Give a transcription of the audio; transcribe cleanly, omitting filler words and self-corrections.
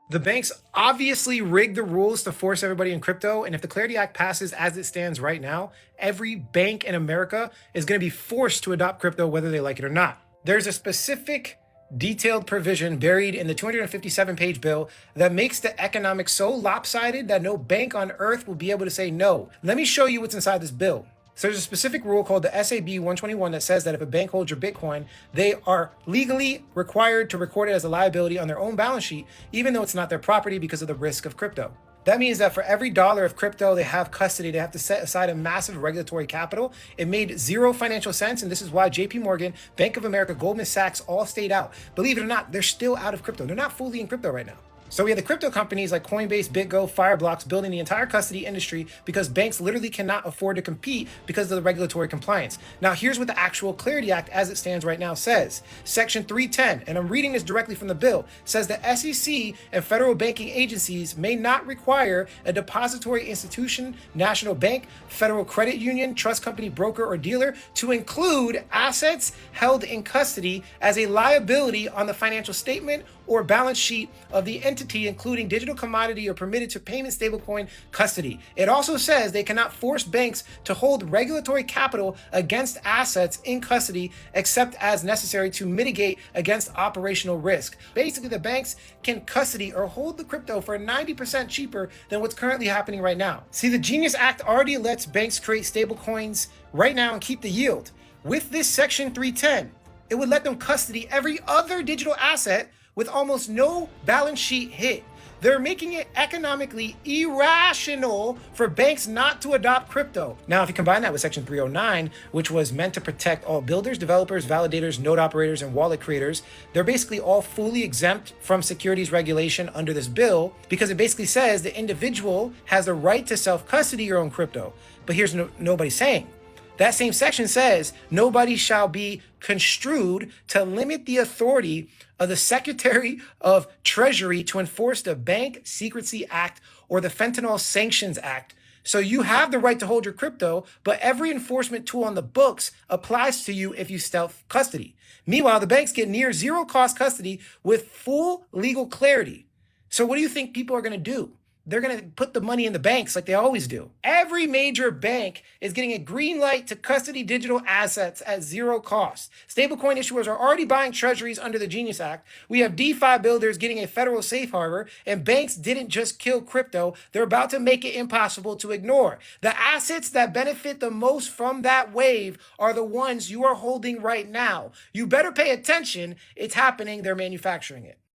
The banks obviously rigged the rules to force everybody in crypto. And if the Clarity Act passes as it stands right now, every bank in America is going to be forced to adopt crypto, whether they like it or not. There's a specific detailed provision buried in the 257-page bill that makes the economics so lopsided that no bank on earth will be able to say no. Let me show you what's inside this bill. So there's a specific rule called the SAB 121 that says that if a bank holds your Bitcoin, they are legally required to record it as a liability on their own balance sheet, even though it's not their property because of the risk of crypto. That means that for every dollar of crypto they have custody, they have to set aside a massive regulatory capital. It made zero financial sense, and this is why JP Morgan, Bank of America, Goldman Sachs all stayed out. Believe it or not, they're still out of crypto. They're not fully in crypto right now. So we have the crypto companies like Coinbase, BitGo, Fireblocks building the entire custody industry because banks literally cannot afford to compete because of the regulatory compliance. Now, here's what the actual Clarity Act as it stands right now says. Section 310, and I'm reading this directly from the bill, says the SEC and federal banking agencies may not require a depository institution, national bank, federal credit union, trust company, broker, or dealer to include assets held in custody as a liability on the financial statement or balance sheet of the entity, including digital commodity or permitted to payment stablecoin custody. It also says they cannot force banks to hold regulatory capital against assets in custody except as necessary to mitigate against operational risk. Basically, the banks can custody or hold the crypto for 90% cheaper than what's currently happening right now. See, the Genius Act already lets banks create stablecoins right now and keep the yield. With this Section 310, it would let them custody every other digital asset with almost no balance sheet hit. They're making it economically irrational for banks not to adopt crypto. Now, if you combine that with Section 309, which was meant to protect all builders, developers, validators, node operators, and wallet creators, they're basically all fully exempt from securities regulation under this bill because it basically says the individual has the right to self-custody your own crypto. But here's nobody's saying. That same section says nobody shall be construed to limit the authority of the Secretary of Treasury to enforce the Bank Secrecy Act or the Fentanyl Sanctions Act. So you have the right to hold your crypto, but every enforcement tool on the books applies to you if you stealth custody. Meanwhile, the banks get near zero cost custody with full legal clarity. So what do you think people are going to do? They're going to put the money in the banks like they always do. Every major bank is getting a green light to custody digital assets at zero cost. Stablecoin issuers are already buying treasuries under the Genius Act. We have DeFi builders getting a federal safe harbor, and banks didn't just kill crypto. They're about to make it impossible to ignore. The assets that benefit the most from that wave are the ones you are holding right now. You better pay attention. It's happening. They're manufacturing it.